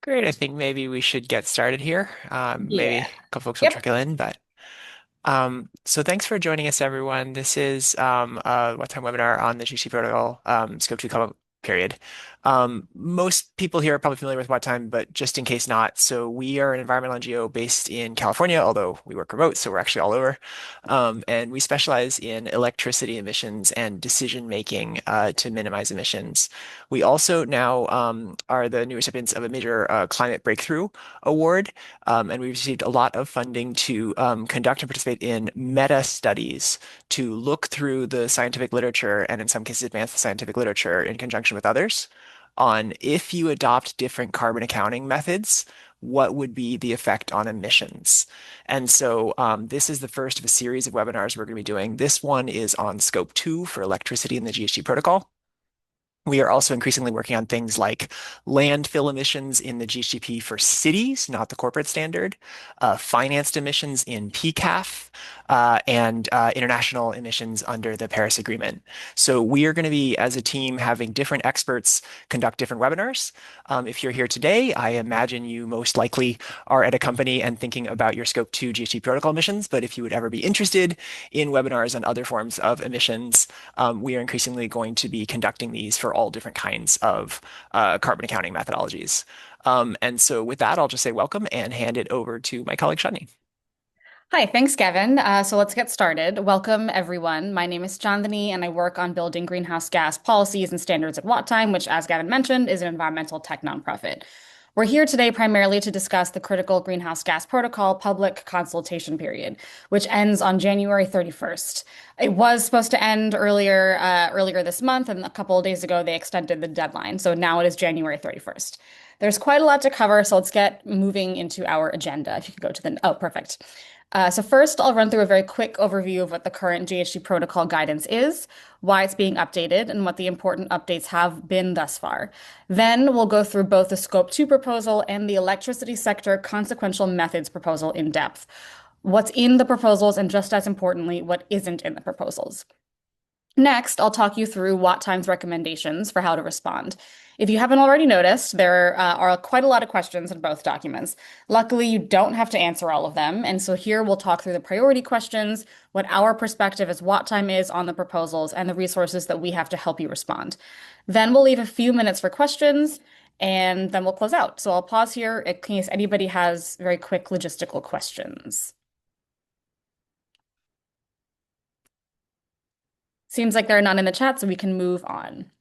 Great. I think maybe we should get started here. Maybe Yeah. a couple folks will Yep. trickle in, but so thanks for joining us, everyone. This is a one-time webinar on the GC protocol Scope 2 come period. Most people here are probably familiar with what time, but just in case not, so we are an environmental NGO based in California, although we work remote, so we're actually all over. And we specialize in electricity emissions and decision making to minimize emissions. We also now are the new recipients of a major climate breakthrough award, and we received a lot of funding to conduct and participate in meta studies to look through the scientific literature and, in some cases, advance the scientific literature in conjunction with others on if you adopt different carbon accounting methods, what would be the effect on emissions? And so this is the first of a series of webinars we're going to be doing. This one is on Scope 2 for electricity in the GHG protocol. We are also increasingly working on things like landfill emissions in the GHGP for cities, not the corporate standard, financed emissions in PCAF, and international emissions under the Paris Agreement. So we are going to be, as a team, having different experts conduct different webinars. If you're here today, I imagine you most likely are at a company and thinking about your Scope 2 GHG protocol emissions. But if you would ever be interested in webinars on other forms of emissions, we are increasingly going to be conducting these for all different kinds of carbon accounting methodologies. And so with that, I'll just say welcome and hand it over to my colleague, Shani. Hi, thanks, Gavin. So let's get started. Welcome, everyone. My name is Chandani, and I work on building greenhouse gas policies and standards at WattTime, which, as Gavin mentioned, is an environmental tech nonprofit. We're here today primarily to discuss the critical greenhouse gas protocol public consultation period, which ends on January 31st. It was supposed to end earlier this month, and a couple of days ago they extended the deadline. So now it is January 31st. There's quite a lot to cover, so let's get moving into our agenda. If you could go to oh, perfect. So first, I'll run through a very quick overview of what the current GHG protocol guidance is, why it's being updated, and what the important updates have been thus far. Then we'll go through both the Scope 2 proposal and the electricity sector consequential methods proposal in depth. What's in the proposals, and just as importantly, what isn't in the proposals. Next, I'll talk you through WattTime's recommendations for how to respond. If you haven't already noticed, there are quite a lot of questions in both documents. Luckily, you don't have to answer all of them, and so here we'll talk through the priority questions, what our perspective as WattTime is on the proposals, and the resources that we have to help you respond. Then we'll leave a few minutes for questions, and then we'll close out. So I'll pause here in case anybody has very quick logistical questions. Seems like there are none in the chat, so we can move on.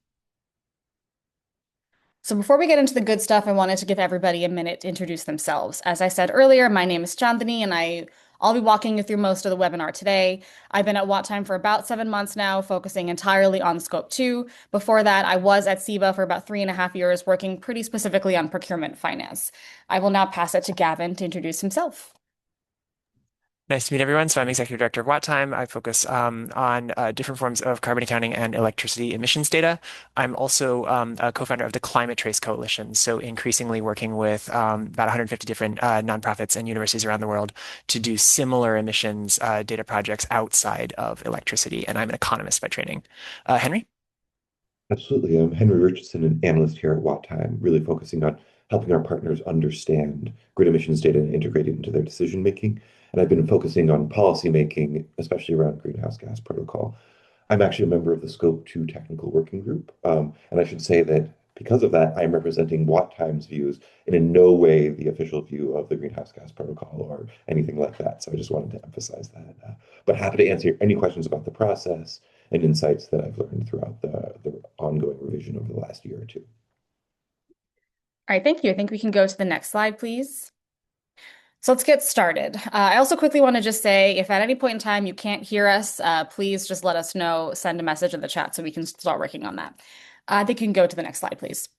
So before we get into the good stuff, I wanted to give everybody a minute to introduce themselves. As I said earlier, my name is Chandani, and I'll be walking you through most of the webinar today. I've been at WattTime for about 7 months now, focusing entirely on Scope 2. Before that, I was at SEBA for about 3.5 years, working pretty specifically on procurement finance. I will now pass it to Gavin to introduce himself. Nice to meet everyone. So I'm Executive Director of WattTime. I focus on different forms of carbon accounting and electricity emissions data. I'm also a co-founder of the Climate Trace Coalition, so increasingly working with about 150 different nonprofits and universities around the world to do similar emissions data projects outside of electricity. And I'm an economist by training. Henry? Absolutely. I'm Henry Richardson, an analyst here at WattTime, really focusing on helping our partners understand grid emissions data and integrate it into their decision making. And I've been focusing on policy making, especially around greenhouse gas protocol. I'm actually a member of the Scope 2 technical working group. And I should say that because of that, I'm representing WattTime's views and in no way the official view of the greenhouse gas protocol or anything like that. So I just wanted to emphasize that. But happy to answer any questions about the process and insights that I've learned throughout the ongoing revision over the last year or two. All right, thank you. I think we can go to the next slide, please. So let's get started. I also quickly want to just say, if at any point in time you can't hear us, please just let us know, send a message in the chat so we can start working on that. I think you can go to the next slide, please.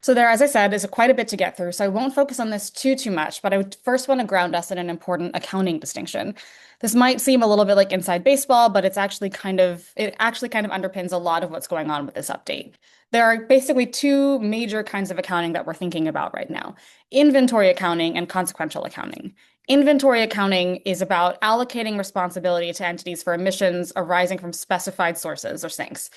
So there, as I said, is quite a bit to get through, so I won't focus on this too much, but I would first want to ground us in an important accounting distinction. This might seem a little bit like inside baseball, but it actually kind of underpins a lot of what's going on with this update. There are basically two major kinds of accounting that we're thinking about right now: inventory accounting and consequential accounting. Inventory accounting is about allocating responsibility to entities for emissions arising from specified sources or sinks.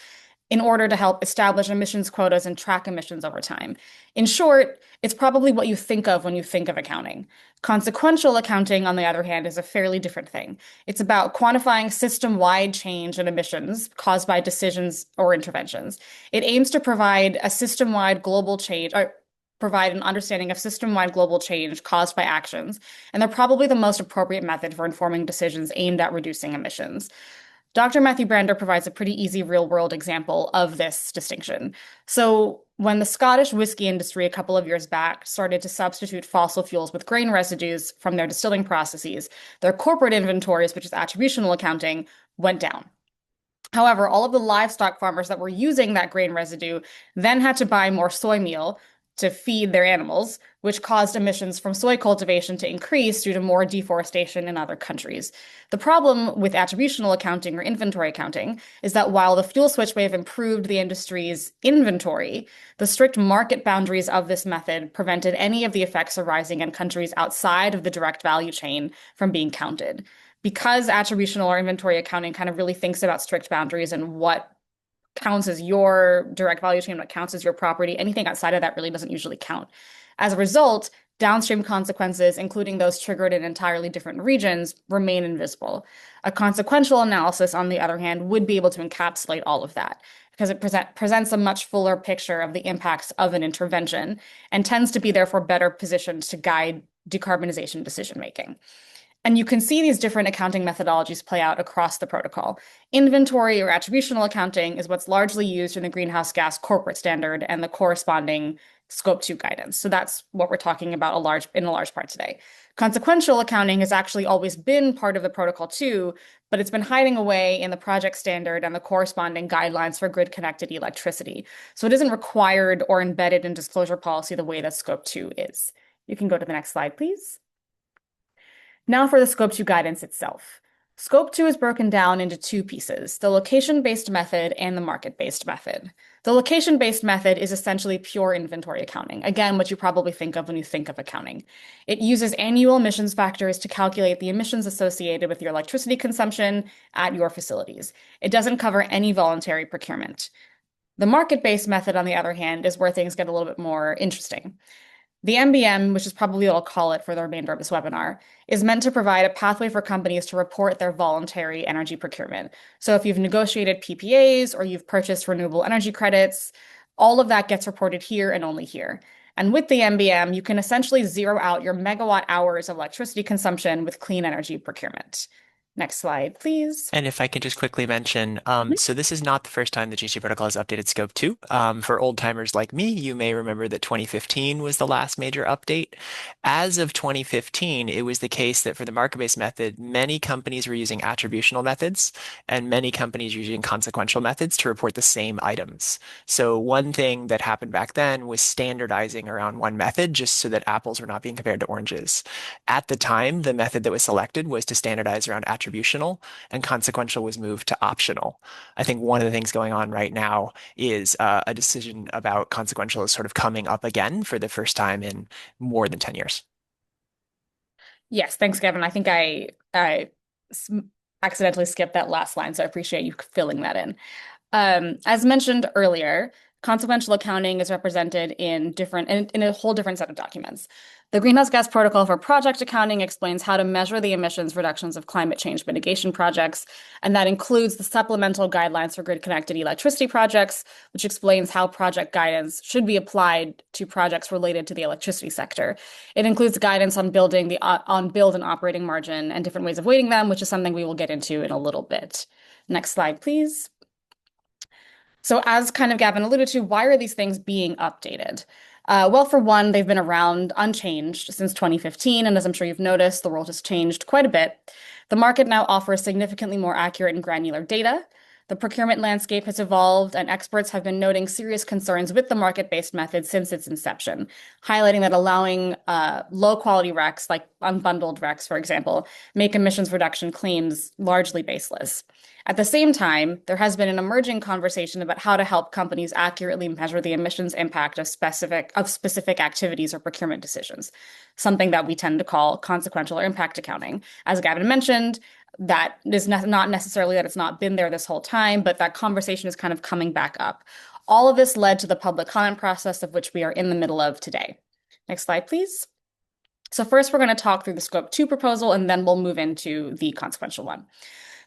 in order to help establish emissions quotas and track emissions over time. In short, it's probably what you think of when you think of accounting. Consequential accounting, on the other hand, is a fairly different thing. It's about quantifying system-wide change in emissions caused by decisions or interventions. It aims to provide a system-wide global change, or provide an understanding of system-wide global change caused by actions, and they're probably the most appropriate method for informing decisions aimed at reducing emissions. Dr. Matthew Brander provides a pretty easy real-world example of this distinction. So, when the Scottish whiskey industry a couple of years back started to substitute fossil fuels with grain residues from their distilling processes, their corporate inventories, which is attributional accounting, went down. However, all of the livestock farmers that were using that grain residue then had to buy more soy meal to feed their animals, which caused emissions from soy cultivation to increase due to more deforestation in other countries. The problem with attributional accounting or inventory accounting is that while the fuel switch may have improved the industry's inventory, the strict market boundaries of this method prevented any of the effects arising in countries outside of the direct value chain from being counted. Because attributional or inventory accounting kind of really thinks about strict boundaries and what counts as your direct value chain, what counts as your property, anything outside of that really doesn't usually count. As a result, downstream consequences, including those triggered in entirely different regions, remain invisible. A consequential analysis, on the other hand, would be able to encapsulate all of that because it presents a much fuller picture of the impacts of an intervention and tends to be therefore better positioned to guide decarbonization decision making. And you can see these different accounting methodologies play out across the protocol. Inventory or attributional accounting is what's largely used in the greenhouse gas corporate standard and the corresponding Scope 2 guidance. So that's what we're talking about in a large part today. Consequential accounting has actually always been part of the protocol too, but it's been hiding away in the project standard and the corresponding guidelines for grid-connected electricity. So it isn't required or embedded in disclosure policy the way that Scope 2 is. You can go to the next slide, please. Now for the Scope 2 guidance itself. Scope 2 is broken down into two pieces, the location-based method and the market-based method. The location-based method is essentially pure inventory accounting, again, what you probably think of when you think of accounting. It uses annual emissions factors to calculate the emissions associated with your electricity consumption at your facilities. It doesn't cover any voluntary procurement. The market-based method, on the other hand, is where things get a little bit more interesting. The MBM, which is probably what I'll call it for the remainder of this webinar, is meant to provide a pathway for companies to report their voluntary energy procurement. So if you've negotiated PPAs or you've purchased renewable energy credits, all of that gets reported here and only here. And with the MBM, you can essentially zero out your megawatt hours of electricity consumption with clean energy procurement. Next slide, please. And if I can just quickly mention, so this is not the first time the GHG protocol has updated Scope 2. For old timers like me, you may remember that 2015 was the last major update. As of 2015, it was the case that for the market-based method, many companies were using attributional methods and many companies using consequential methods to report the same items. So one thing that happened back then was standardizing around one method just so that apples were not being compared to oranges. At the time, the method that was selected was to standardize around attributional, and consequential was moved to optional. I think one of the things going on right now is a decision about consequential is sort of coming up again for the first time in more than 10 years. Yes, thanks, Gavin. I think I accidentally skipped that last line, so I appreciate you filling that in. As mentioned earlier, consequential accounting is represented in a whole different set of documents. The Greenhouse Gas Protocol for Project Accounting explains how to measure the emissions reductions of climate change mitigation projects, and that includes the supplemental guidelines for grid-connected electricity projects, which explains how project guidance should be applied to projects related to the electricity sector. It includes guidance on build and operating margin and different ways of weighting them, which is something we will get into in a little bit. Next slide, please. So as kind of Gavin alluded to, why are these things being updated? Well, for one, they've been around unchanged since 2015, and as I'm sure you've noticed, the world has changed quite a bit. The market now offers significantly more accurate and granular data. The procurement landscape has evolved, and experts have been noting serious concerns with the market-based method since its inception, highlighting that allowing low-quality RECs, like unbundled RECs, for example, make emissions reduction claims largely baseless. At the same time, there has been an emerging conversation about how to help companies accurately measure the emissions impact of specific activities or procurement decisions, something that we tend to call consequential or impact accounting. As Gavin mentioned, That is not necessarily that it's not been there this whole time, but that conversation is kind of coming back up. All of this led to the public comment process of which we are in the middle of today. Next slide, please. So first, we're going to talk through the Scope 2 proposal, and then we'll move into the consequential one.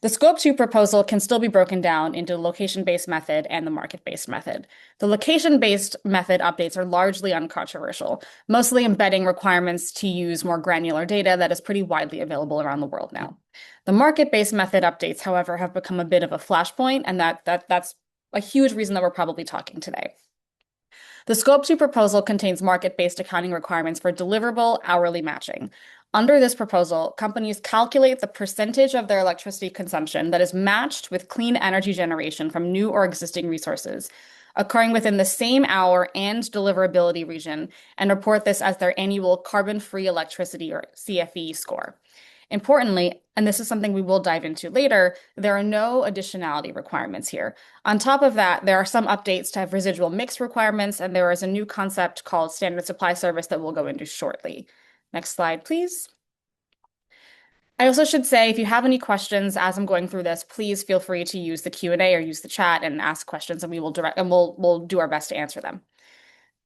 The Scope 2 proposal can still be broken down into the location-based method and the market-based method. The location-based method updates are largely uncontroversial, mostly embedding requirements to use more granular data that is pretty widely available around the world now. The market-based method updates, however, have become a bit of a flashpoint, and that's a huge reason that we're probably talking today. The Scope 2 proposal contains market-based accounting requirements for deliverable hourly matching. Under this proposal, companies calculate the percentage of their electricity consumption that is matched with clean energy generation from new or existing resources, occurring within the same hour and deliverability region, and report this as their annual carbon-free electricity or CFE score. Importantly, and this is something we will dive into later, there are no additionality requirements here. On top of that, there are some updates to have residual mix requirements, and there is a new concept called standard supply service that we'll go into shortly. Next slide, please. I also should say, if you have any questions as I'm going through this, please feel free to use the Q&A or use the chat and ask questions, and we'll do our best to answer them.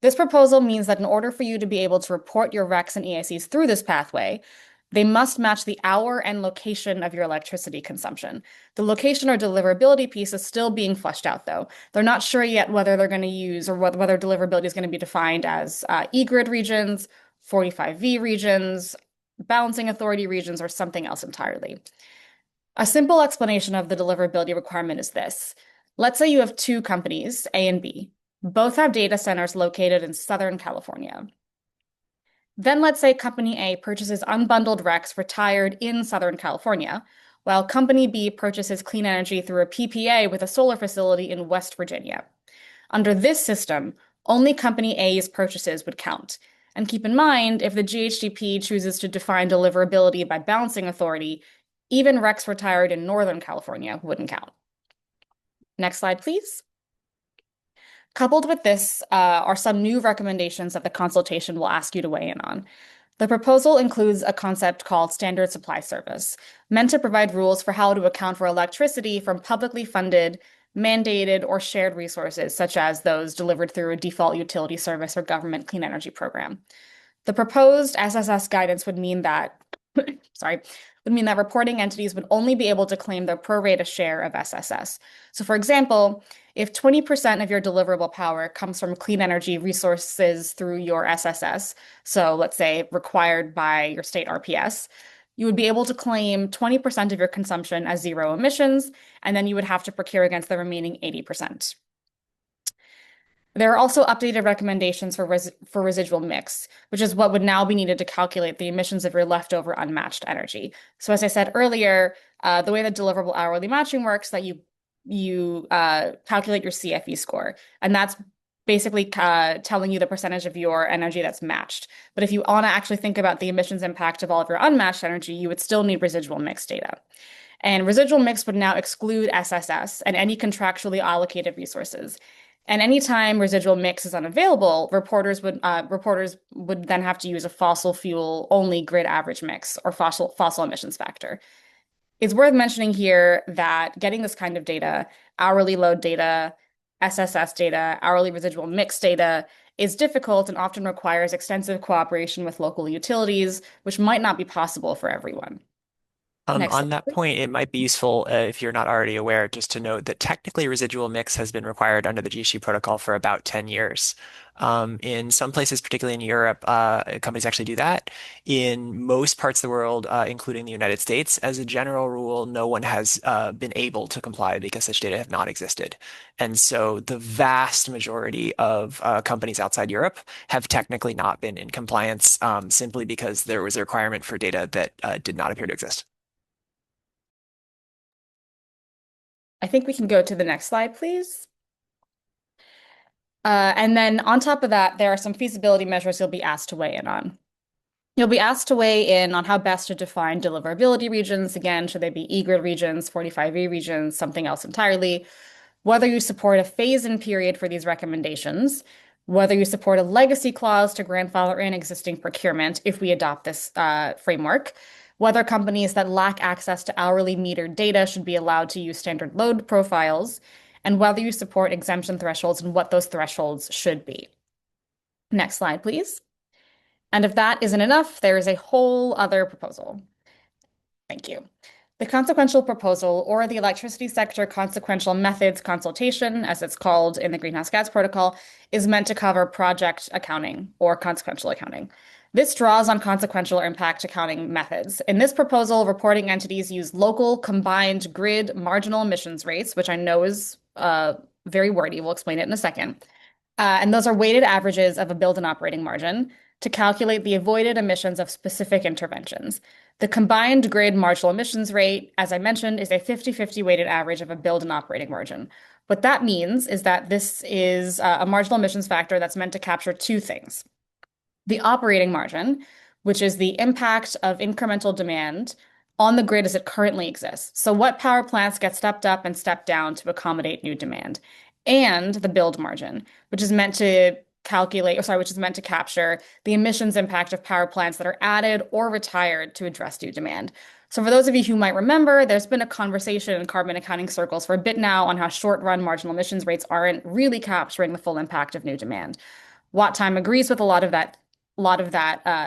This proposal means that in order for you to be able to report your RECs and EICs through this pathway, they must match the hour and location of your electricity consumption. The location or deliverability piece is still being fleshed out, though. They're not sure yet whether they're going to use or whether deliverability is going to be defined as e-grid regions, 45V regions, balancing authority regions, or something else entirely. A simple explanation of the deliverability requirement is this. Let's say you have two companies, A and B. Both have data centers located in Southern California. Then let's say Company A purchases unbundled RECs retired in Southern California, while Company B purchases clean energy through a PPA with a solar facility in West Virginia. Under this system, only Company A's purchases would count. And keep in mind, if the GHGP chooses to define deliverability by balancing authority, even RECs retired in Northern California wouldn't count. Next slide, please. Coupled with this are some new recommendations that the consultation will ask you to weigh in on. The proposal includes a concept called standard supply service, meant to provide rules for how to account for electricity from publicly funded, mandated, or shared resources, such as those delivered through a default utility service or government clean energy program. The proposed SSS guidance would mean that, reporting entities would only be able to claim their pro rata share of SSS. So for example, if 20% of your deliverable power comes from clean energy resources through your SSS, so let's say required by your state RPS, you would be able to claim 20% of your consumption as zero emissions, and then you would have to procure against the remaining 80%. There are also updated recommendations for residual mix, which is what would now be needed to calculate the emissions of your leftover unmatched energy. So as I said earlier, the way that deliverable hourly matching works, that you calculate your CFE score, and that's basically telling you the percentage of your energy that's matched. But if you want to actually think about the emissions impact of all of your unmatched energy, you would still need residual mix data. And residual mix would now exclude SSS and any contractually allocated resources. And anytime residual mix is unavailable, reporters would then have to use a fossil fuel only grid average mix or fossil emissions factor. It's worth mentioning here that getting this kind of data, hourly load data, SSS data, hourly residual mix data, is difficult and often requires extensive cooperation with local utilities, which might not be possible for everyone. Next On slide, that please. point, it might be useful if you're not already aware, just to note that technically residual mix has been required under the GHG protocol for about 10 years. In some places, particularly in Europe, companies actually do that. In most parts of the world, including the United States, as a general rule, no one has been able to comply because such data have not existed. And so the vast majority of companies outside Europe have technically not been in compliance simply because there was a requirement for data that did not appear to exist. I think we can go to the next slide, please. And then on top of that, there are some feasibility measures you'll be asked to weigh in on. You'll be asked to weigh in on how best to define deliverability regions. Again, should they be e-grid regions, 45V regions, something else entirely? Whether you support a phase-in period for these recommendations, whether you support a legacy clause to grandfather in existing procurement if we adopt this framework, whether companies that lack access to hourly metered data should be allowed to use standard load profiles, and whether you support exemption thresholds and what those thresholds should be. Next slide, please. And if that isn't enough, there is a whole other proposal. Thank you. The consequential proposal, or the electricity sector consequential methods consultation, as it's called in the Greenhouse Gas Protocol, is meant to cover project accounting or consequential accounting. This draws on consequential impact accounting methods. In this proposal, reporting entities use local combined grid marginal emissions rates, which I know is very wordy. We'll explain it in a second. And those are weighted averages of a build and operating margin to calculate the avoided emissions of specific interventions. The combined grid marginal emissions rate, as I mentioned, is a 50-50 weighted average of a build and operating margin. What that means is that this is a marginal emissions factor that's meant to capture two things. The operating margin, which is the impact of incremental demand on the grid as it currently exists. So what power plants get stepped up and stepped down to accommodate new demand. And the build margin, which is meant to which is meant to capture the emissions impact of power plants that are added or retired to address new demand. So for those of you who might remember, there's been a conversation in carbon accounting circles for a bit now on how short-run marginal emissions rates aren't really capturing the full impact of new demand. Watt Time agrees with a lot of that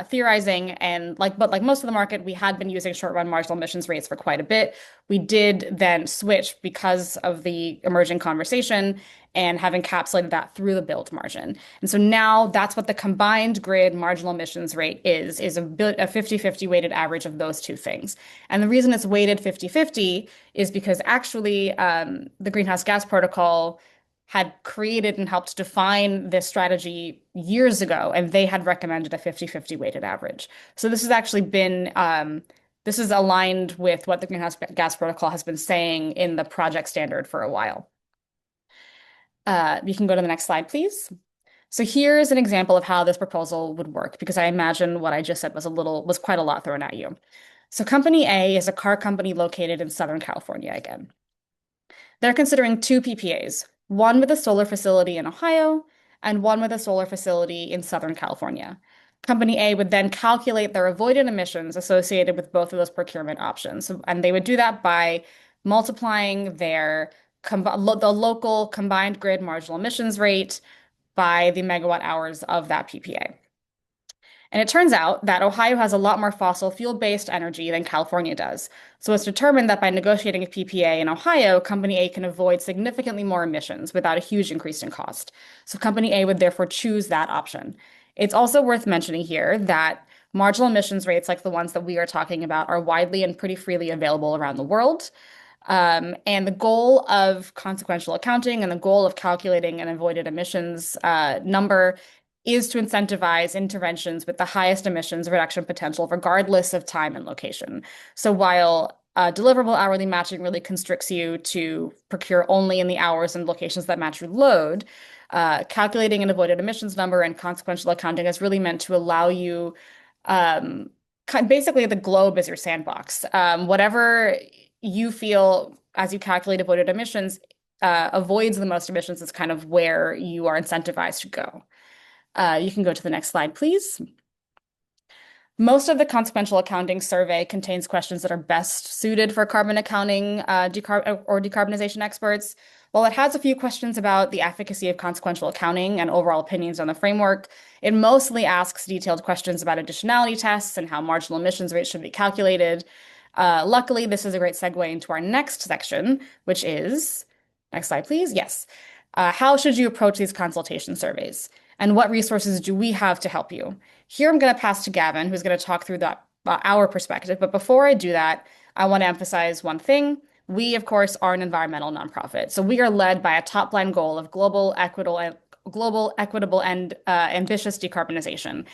theorizing, and like most of the market, we had been using short-run marginal emissions rates for quite a bit. We did then switch because of the emerging conversation and have encapsulated that through the build margin. And so now that's what the combined grid marginal emissions rate is a 50-50 weighted average of those two things. And the reason it's weighted 50-50 is because actually the Greenhouse Gas Protocol had created and helped define this strategy years ago, and they had recommended a 50-50 weighted average. So this has actually been, this is aligned with what the Greenhouse Gas Protocol has been saying in the project standard for a while. You can go to the next slide, please. So here's an example of how this proposal would work, because I imagine what I just said was quite a lot thrown at you. So Company A is a car company located in Southern California again. They're considering two PPAs, one with a solar facility in Ohio and one with a solar facility in Southern California. Company A would then calculate their avoided emissions associated with both of those procurement options. And they would do that by multiplying the local combined grid marginal emissions rate by the megawatt hours of that PPA. And it turns out that Ohio has a lot more fossil fuel-based energy than California does. So it's determined that by negotiating a PPA in Ohio, Company A can avoid significantly more emissions without a huge increase in cost. So Company A would therefore choose that option. It's also worth mentioning here that marginal emissions rates like the ones that we are talking about are widely and pretty freely available around the world. And the goal of consequential accounting and the goal of calculating an avoided emissions number is to incentivize interventions with the highest emissions reduction potential, regardless of time and location. So while deliverable hourly matching really constricts you to procure only in the hours and locations that match your load, calculating an avoided emissions number and consequential accounting is really meant to allow you, basically the globe is your sandbox. Whatever you feel as you calculate avoided emissions avoids the most emissions is kind of where you are incentivized to go. You can go to the next slide, please. Most of the consequential accounting survey contains questions that are best suited for carbon accounting decarbonization experts. While it has a few questions about the efficacy of consequential accounting and overall opinions on the framework, it mostly asks detailed questions about additionality tests and how marginal emissions rates should be calculated. Luckily, this is a great segue into our next section, which is, next slide, please. Yes. How should you approach these consultation surveys? And what resources do we have to help you? Here, I'm going to pass to Gavin, who's going to talk through that our perspective. But before I do that, I want to emphasize one thing. We, of course, are an environmental nonprofit. So we are led by a top-line goal of global, equitable, and ambitious decarbonization.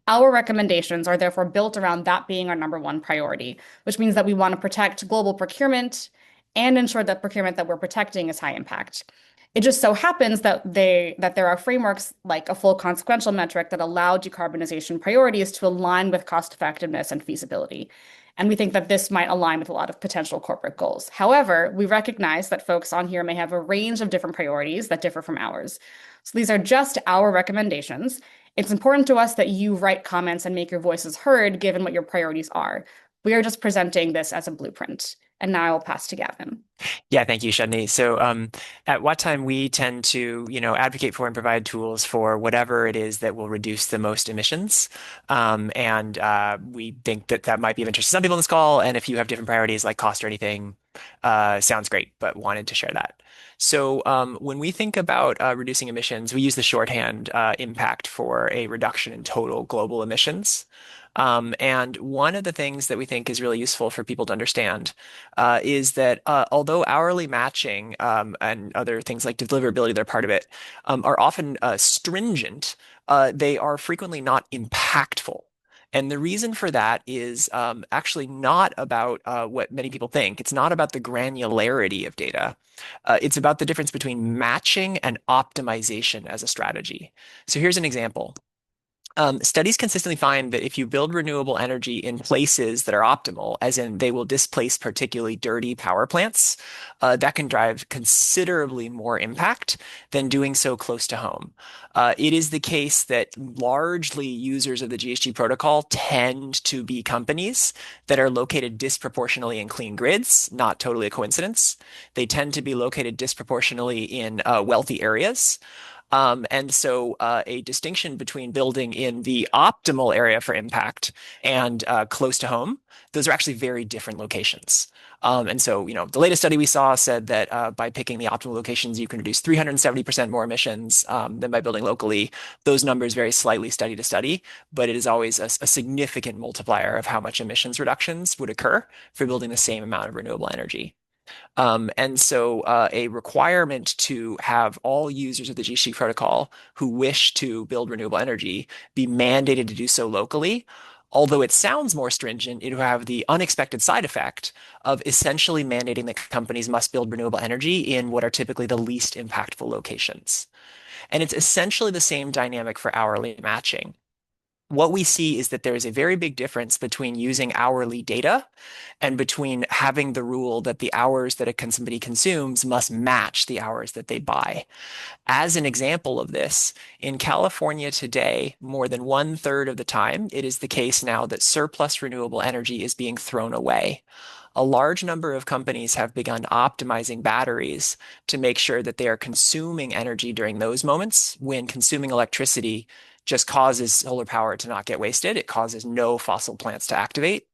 Our recommendations are therefore built around that being our number one priority, which means that we want to protect global procurement and ensure that procurement that we're protecting is high impact. It just so happens that there are frameworks like a full consequential metric that allow decarbonization priorities to align with cost effectiveness and feasibility. And we think that this might align with a lot of potential corporate goals. However, we recognize that folks on here may have a range of different priorities that differ from ours. So these are just our recommendations. It's important to us that you write comments and make your voices heard given what your priorities are. We are just presenting this as a blueprint. And now I will pass to Gavin. Yeah, thank you, Shudney. So, at what time we tend to, advocate for and provide tools for whatever it is that will reduce the most emissions. And we think that that might be of interest to some people in this call. And if you have different priorities like cost or anything, sounds great, but wanted to share that. So, when we think about reducing emissions, we use the shorthand impact for a reduction in total global emissions. And one of the things that we think is really useful for people to understand is that although hourly matching and other things like deliverability, they're part of it, are often stringent, they are frequently not impactful. And the reason for that is actually not about what many people think. It's not about the granularity of data. It's about the difference between matching and optimization as a strategy. So here's an example. Studies consistently find that if you build renewable energy in places that are optimal, as in they will displace particularly dirty power plants, that can drive considerably more impact than doing so close to home. It is the case that largely users of the GHG protocol tend to be companies that are located disproportionately in clean grids, not totally a coincidence. They tend to be located disproportionately in wealthy areas. And so a distinction between building in the optimal area for impact and close to home, those are actually very different locations. And so the latest study we saw said that by picking the optimal locations, you can reduce 370% more emissions than by building locally. Those numbers vary slightly study to study, but it is always a significant multiplier of how much emissions reductions would occur for building the same amount of renewable energy. And so a requirement to have all users of the GHG protocol who wish to build renewable energy be mandated to do so locally, although it sounds more stringent, it will have the unexpected side effect of essentially mandating that companies must build renewable energy in what are typically the least impactful locations. And it's essentially the same dynamic for hourly matching. What we see is that there is a very big difference between using hourly data and between having the rule that the hours that somebody consumes must match the hours that they buy. As an example of this, in California today, more than one third of the time, it is the case now that surplus renewable energy is being thrown away. A large number of companies have begun optimizing batteries to make sure that they are consuming energy during those moments when consuming electricity just causes solar power to not get wasted. It causes no fossil plants to activate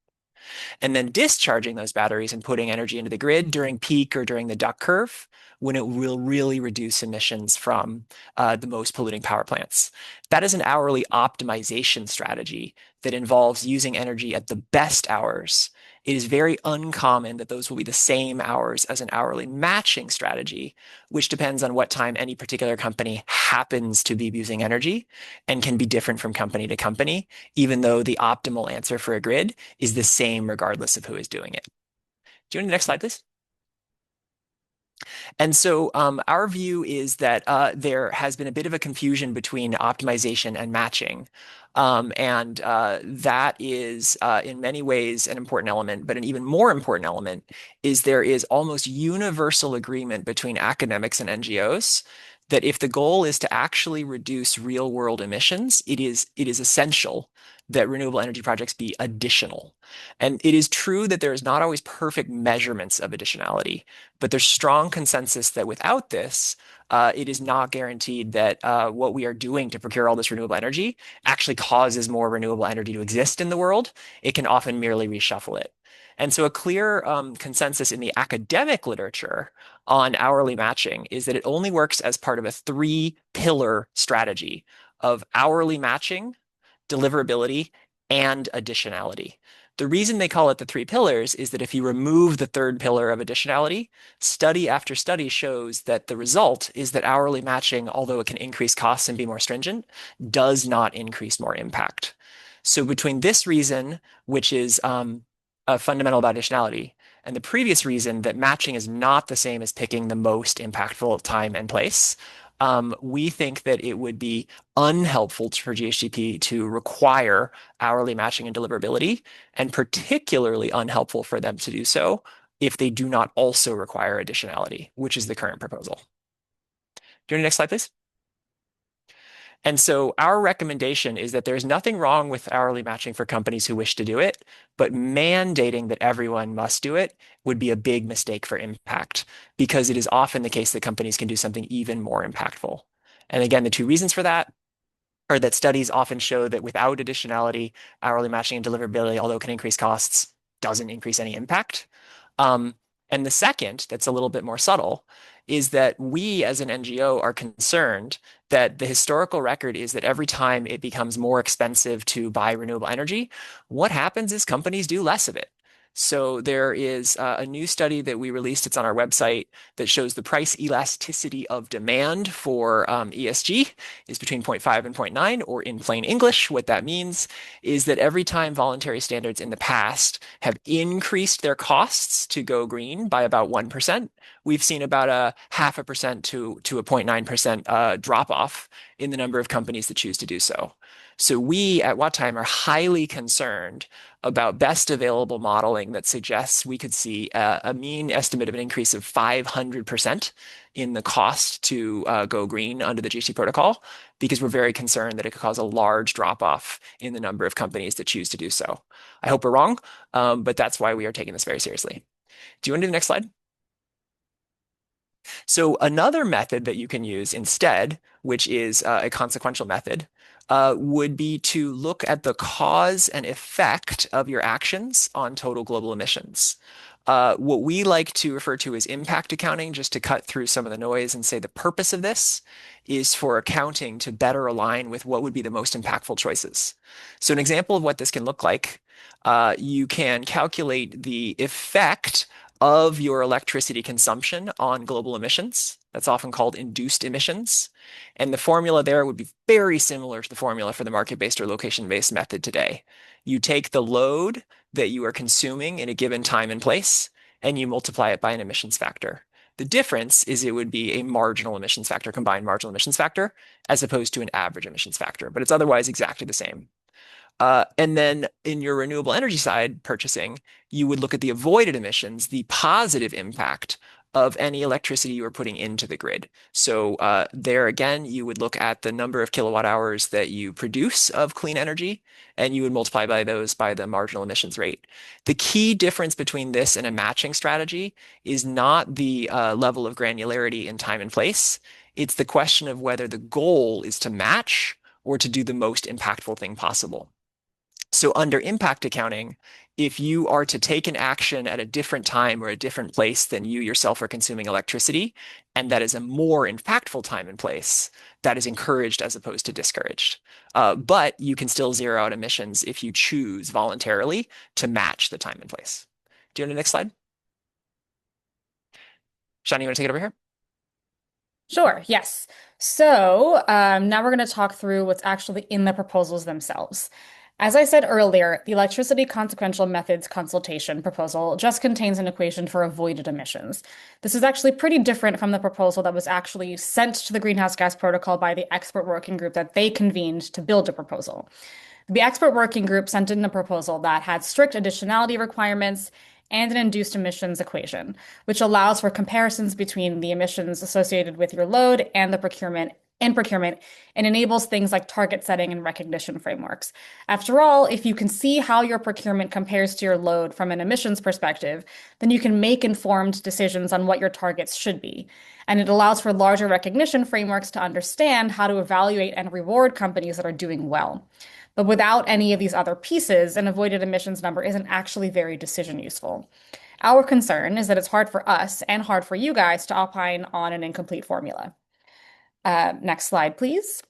and then discharging those batteries and putting energy into the grid during peak or during the duck curve when it will really reduce emissions from the most polluting power plants. That is an hourly optimization strategy that involves using energy at the best hours. It is very uncommon that those will be the same hours as an hourly matching strategy, which depends on what time any particular company happens to be using energy and can be different from company to company, even though the optimal answer for a grid is the same regardless of who is doing it. Do you want the next slide, please? And so our view is that there has been a bit of a confusion between optimization and matching. And that is in many ways an important element, but an even more important element is there is almost universal agreement between academics and NGOs that if the goal is to actually reduce real world emissions, it is essential that renewable energy projects be additional. And it is true that there is not always perfect measurements of additionality, but there's strong consensus that without this, it is not guaranteed that what we are doing to procure all this renewable energy actually causes more renewable energy to exist in the world. It can often merely reshuffle it. And so a clear consensus in the academic literature on hourly matching is that it only works as part of a three-pillar strategy of hourly matching, deliverability, and additionality. The reason they call it the three pillars is that if you remove the third pillar of additionality, study after study shows that the result is that hourly matching, although it can increase costs and be more stringent, does not increase more impact. So between this reason, which is fundamental about additionality, and the previous reason that matching is not the same as picking the most impactful time and place, we think that it would be unhelpful for GHGP to require hourly matching and deliverability, and particularly unhelpful for them to do so if they do not also require additionality, which is the current proposal. Do you want the next slide, please? And so our recommendation is that there's nothing wrong with hourly matching for companies who wish to do it, but mandating that everyone must do it would be a big mistake for impact because it is often the case that companies can do something even more impactful. And again, the two reasons for that are that studies often show that without additionality, hourly matching and deliverability, although it can increase costs, doesn't increase any impact. Um, and the second, that's a little bit more subtle, is that we as an NGO are concerned that the historical record is that every time it becomes more expensive to buy renewable energy, what happens is companies do less of it. So there is a new study that we released, it's on our website, that shows the price elasticity of demand for ESG is between zero point 0.5 and zero point 0.9, or in plain English, what that means is that every time voluntary standards in the past have increased their costs to go green by about 1%, we've seen about a 0.5% to a 0.9% drop off in the number of companies that choose to do so. So we at What Time are highly concerned about best available modeling that suggests we could see a mean estimate of an increase of 500% in the cost to go green under the GHG protocol, because we're very concerned that it could cause a large drop off in the number of companies that choose to do so. I hope we're wrong, but that's why we are taking this very seriously. Do you want to do the next slide? So another method that you can use instead, which is a consequential method, would be to look at the cause and effect of your actions on total global emissions. What we like to refer to as impact accounting, just to cut through some of the noise and say the purpose of this is for accounting to better align with what would be the most impactful choices. So an example of what this can look like, you can calculate the effect of your electricity consumption on global emissions. That's often called induced emissions. And the formula there would be very similar to the formula for the market-based or location-based method today. You take the load that you are consuming in a given time and place, and you multiply it by an emissions factor. The difference is it would be a marginal emissions factor, combined marginal emissions factor, as opposed to an average emissions factor, but it's otherwise exactly the same. And then in your renewable energy side purchasing, you would look at the avoided emissions, the positive impact of any electricity you are putting into the grid. So there again, you would look at the number of kilowatt hours that you produce of clean energy, and you would multiply by those by the marginal emissions rate. The key difference between this and a matching strategy is not the level of granularity in time and place. It's the question of whether the goal is to match or to do the most impactful thing possible. So under impact accounting, if you are to take an action at a different time or a different place than you yourself are consuming electricity, and that is a more impactful time and place, that is encouraged as opposed to discouraged. But you can still zero out emissions if you choose voluntarily to match the time and place. Do you want the next slide? Shani, you want to take it over here? Sure, yes. So now we're going to talk through what's actually in the proposals themselves. As I said earlier, the electricity consequential methods consultation proposal just contains an equation for avoided emissions. This is actually pretty different from the proposal that was actually sent to the Greenhouse Gas Protocol by the expert working group that they convened to build a proposal. The expert working group sent in a proposal that had strict additionality requirements and an induced emissions equation, which allows for comparisons between the emissions associated with your load and the procurement and enables things like target setting and recognition frameworks. After all, if you can see how your procurement compares to your load from an emissions perspective, then you can make informed decisions on what your targets should be. And it allows for larger recognition frameworks to understand how to evaluate and reward companies that are doing well. But without any of these other pieces, an avoided emissions number isn't actually very decision useful. Our concern is that it's hard for us and hard for you guys to opine on an incomplete formula. Next slide, please.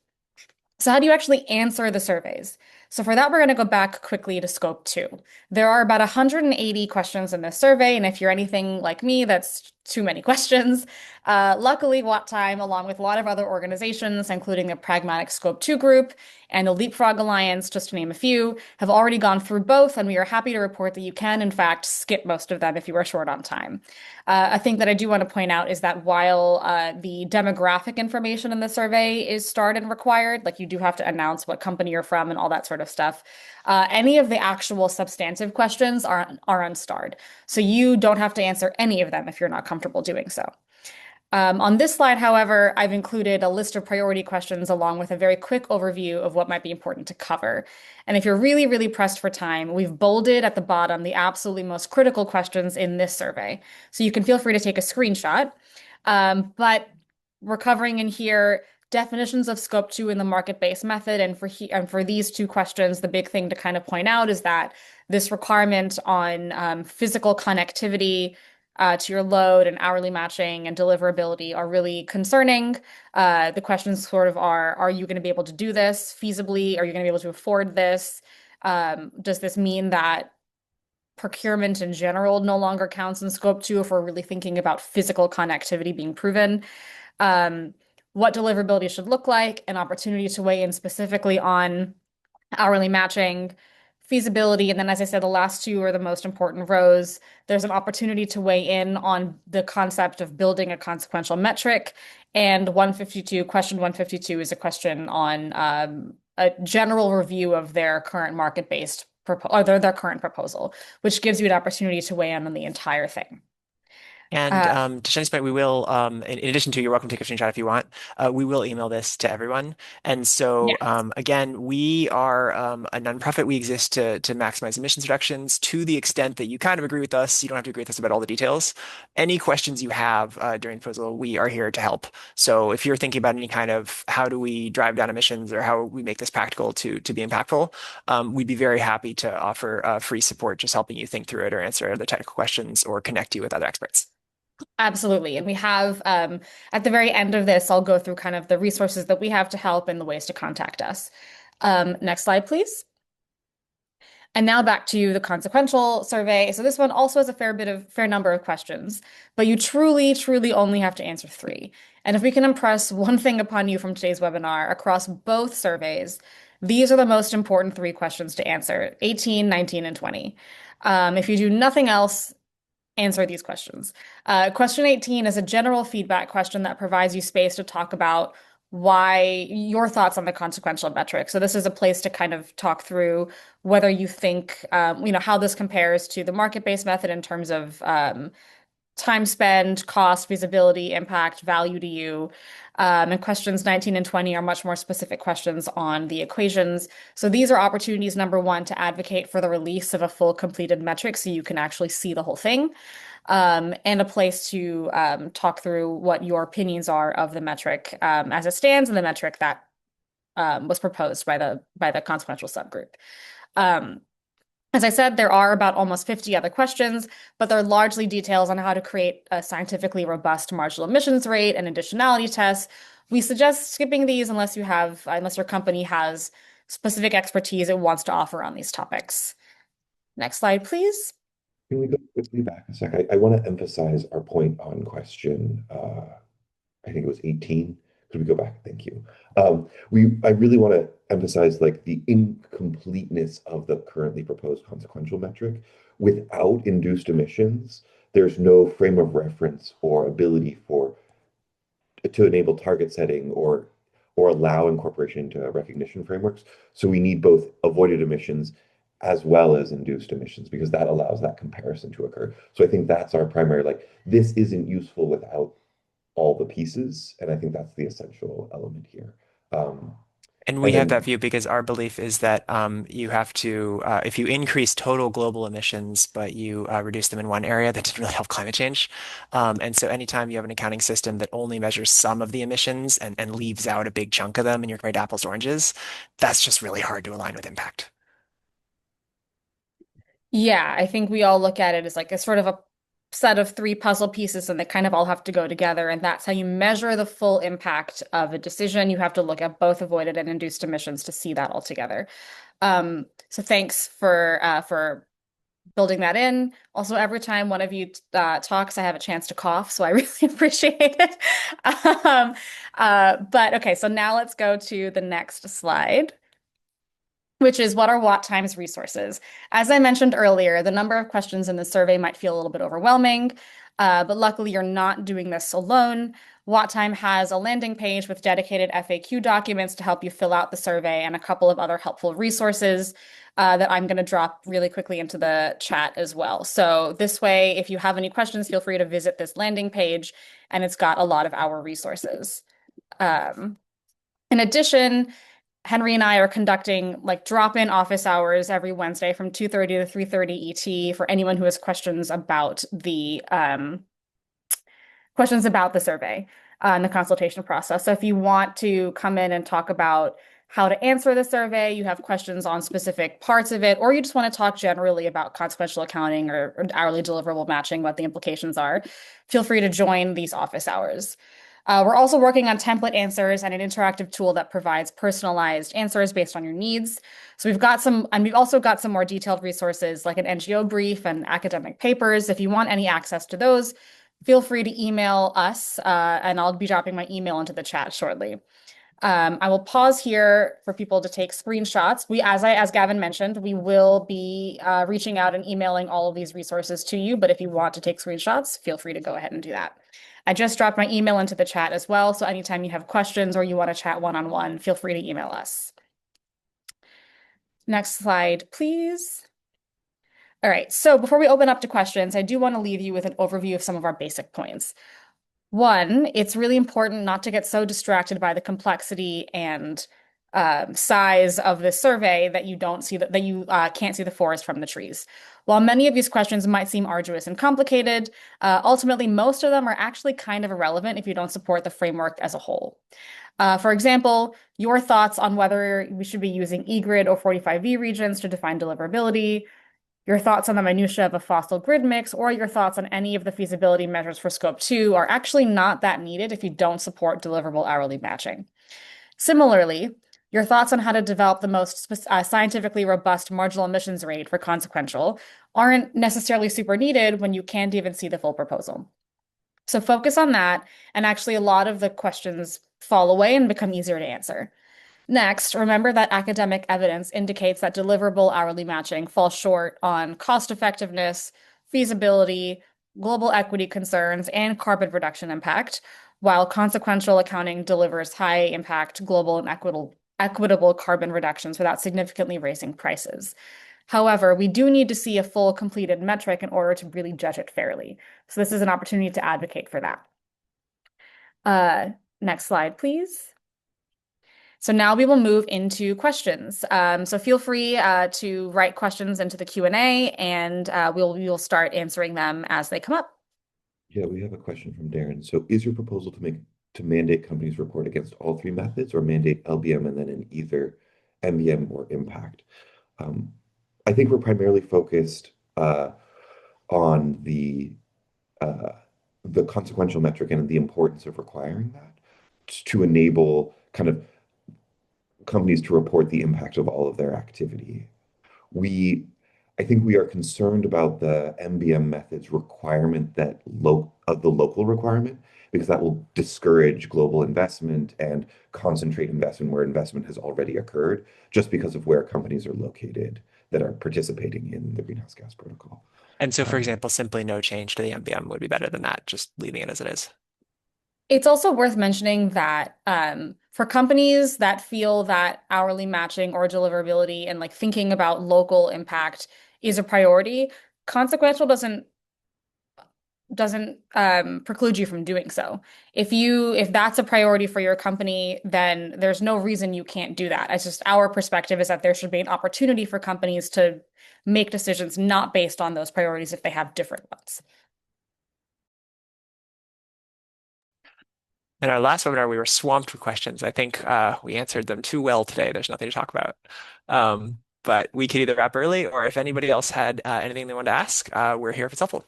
So how do you actually answer the surveys? So for that, we're going to go back quickly to Scope 2. There are about 180 questions in this survey, and if you're anything like me, that's too many questions. Luckily, Watt Time, along with a lot of other organizations, including the Pragmatic Scope 2 group and the Leapfrog Alliance, just to name a few, have already gone through both, and we are happy to report that you can, in fact, skip most of them if you are short on time. A thing that I do want to point out is that while the demographic information in the survey is starred and required, like you do have to announce what company you're from and all that sort of stuff, any of the actual substantive questions are unstarred. So you don't have to answer any of them if you're not comfortable doing so. On this slide, however, I've included a list of priority questions along with a very quick overview of what might be important to cover. And if you're really, really pressed for time, we've bolded at the bottom the absolutely most critical questions in this survey. So you can feel free to take a screenshot. But we're covering in here definitions of scope 2 in the market-based method. And for these two questions, the big thing to kind of point out is that this requirement on physical connectivity to your load and hourly matching and deliverability are really concerning. The questions sort of are you going to be able to do this feasibly? Are you going to be able to afford this? Does this mean that procurement in general no longer counts in scope 2 if we're really thinking about physical connectivity being proven? Um, what deliverability should look like, an opportunity to weigh in specifically on hourly matching, feasibility, and then, as I said, the last two are the most important rows. There's an opportunity to weigh in on the concept of building a consequential metric. And 152, question 152 is a question on a general review of their current market-based or their current proposal, which gives you an opportunity to weigh in on the entire thing. And Uh, to Shani's point, we will, in addition to, you're welcome to take a screenshot if you want. We will email this to everyone. And so, yes. again, we are a nonprofit. We exist to maximize emissions reductions to the extent that you kind of agree with us. You don't have to agree with us about all the details. Any questions you have during the proposal, we are here to help. So if you're thinking about any kind of how do we drive down emissions or how we make this practical to be impactful, we'd be very happy to offer free support, just helping you think through it or answer the technical questions or connect you with other experts. Absolutely. And we have, at the very end of this, I'll go through kind of the resources that we have to help and the ways to contact us. Next slide, please. And now back to the consequential survey. So this one also has a fair number of questions, but you truly, truly only have to answer three. And if we can impress one thing upon you from today's webinar across both surveys, these are the most important three questions to answer, 18, 19, and 20. If you do nothing else, answer these questions. Question 18 is a general feedback question that provides you space to talk about why your thoughts on the consequential metric. So this is a place to kind of talk through whether you think, how this compares to the market-based method in terms of time spent, cost, feasibility, impact, value to you. And questions 19 and 20 are much more specific questions on the equations. So these are opportunities, number one, to advocate for the release of a full completed metric so you can actually see the whole thing, and a place to talk through what your opinions are of the metric as it stands and the metric that was proposed by the consequential subgroup. Um, as I said, there are about almost 50 other questions, but they're largely details on how to create a scientifically robust marginal emissions rate and additionality tests. We suggest skipping these unless your company has specific expertise it wants to offer on these topics. Next slide, please. Can we go quickly back a sec? I want to emphasize our point on question, I think it was 18. Could we go back? Thank you. I really want to emphasize like the incompleteness of the currently proposed consequential metric. Without induced emissions, there's no frame of reference or ability to enable target setting or allow incorporation into recognition frameworks. So we need both avoided emissions as well as induced emissions because that allows that comparison to occur. So I think that's our primary, like, this isn't useful without all the pieces, and I think that's the essential element here. Um, And we and have that then view because our belief is that you have to, if you increase total global emissions, but you reduce them in one area, that doesn't really help climate change. And so anytime you have an accounting system that only measures some of the emissions and leaves out a big chunk of them and you're comparing apples to oranges, that's just really hard to align with impact. Yeah, I think we all look at it as like a sort of a set of three puzzle pieces and they kind of all have to go together. And that's how you measure the full impact of a decision. You have to look at both avoided and induced emissions to see that all together. So thanks for building that in. Also, every time one of you talks, I have a chance to cough, so I really appreciate it. Um, but okay, so now let's go to the next slide, which is what are Watt Times resources? As I mentioned earlier, the number of questions in the survey might feel a little bit overwhelming, but luckily you're not doing this alone. WattTime has a landing page with dedicated FAQ documents to help you fill out the survey and a couple of other helpful resources that I'm going to drop really quickly into the chat as well. So this way, if you have any questions, feel free to visit this landing page, and it's got a lot of our resources. Um, in addition, Henry and I are conducting like drop-in office hours every Wednesday from 2:30 to 3:30 ET for anyone who has questions about the survey and the consultation process. So if you want to come in and talk about how to answer the survey, you have questions on specific parts of it, or you just want to talk generally about consequential accounting or hourly deliverable matching, what the implications are, feel free to join these office hours. We're also working on template answers and an interactive tool that provides personalized answers based on your needs. So we've also got some more detailed resources like an NGO brief and academic papers. If you want any access to those, feel free to email us, and I'll be dropping my email into the chat shortly. I will pause here for people to take screenshots. As Gavin mentioned, we will be reaching out and emailing all of these resources to you, but if you want to take screenshots, feel free to go ahead and do that. I just dropped my email into the chat as well, so anytime you have questions or you want to chat one-on-one, feel free to email us. Next slide, please. All right, so before we open up to questions, I do want to leave you with an overview of some of our basic points. One, it's really important not to get so distracted by the complexity and size of the survey that you don't see that you can't see the forest from the trees. While many of these questions might seem arduous and complicated, ultimately most of them are actually kind of irrelevant if you don't support the framework as a whole. For example, your thoughts on whether we should be using eGrid or 45V regions to define deliverability, your thoughts on the minutia of a fossil grid mix, or your thoughts on any of the feasibility measures for Scope 2 are actually not that needed if you don't support deliverable hourly matching. Similarly, your thoughts on how to develop the most scientifically robust marginal emissions rate for consequential aren't necessarily super needed when you can't even see the full proposal. So focus on that, and actually a lot of the questions fall away and become easier to answer. Next, remember that academic evidence indicates that deliverable hourly matching falls short on cost effectiveness, feasibility, global equity concerns, and carbon reduction impact, while consequential accounting delivers high impact global and equitable carbon reductions without significantly raising prices. However, we do need to see a full completed metric in order to really judge it fairly. So this is an opportunity to advocate for that. Next slide, please. So now we will move into questions. So feel free to write questions into the Q&A, and we'll start answering them as they come up. Yeah, we have a question from Darren. So is your proposal to mandate companies report against all three methods or mandate LBM and then in either MBM or impact? Um, I think we're primarily focused on uh, the consequential metric and the importance of requiring that to enable kind of companies to report the impact of all of their activity. We, I think we are concerned about the MBM method's requirement that of the local requirement, because that will discourage global investment and concentrate investment where investment has already occurred, just because of where companies are located that are participating in the greenhouse gas protocol. And so, for Um, example, simply no change to the MBM would be better than that, just leaving it as it is. It's also worth mentioning that for companies that feel that hourly matching or deliverability and like thinking about local impact is a priority, consequential doesn't preclude you from doing so. If that's a priority for your company, then there's no reason you can't do that. It's just our perspective is that there should be an opportunity for companies to make decisions not based on those priorities if they have different ones. In our last webinar, we were swamped with questions. I think we answered them too well today. There's nothing to talk about. But we could either wrap early, or if anybody else had anything they wanted to ask, we're here if it's helpful.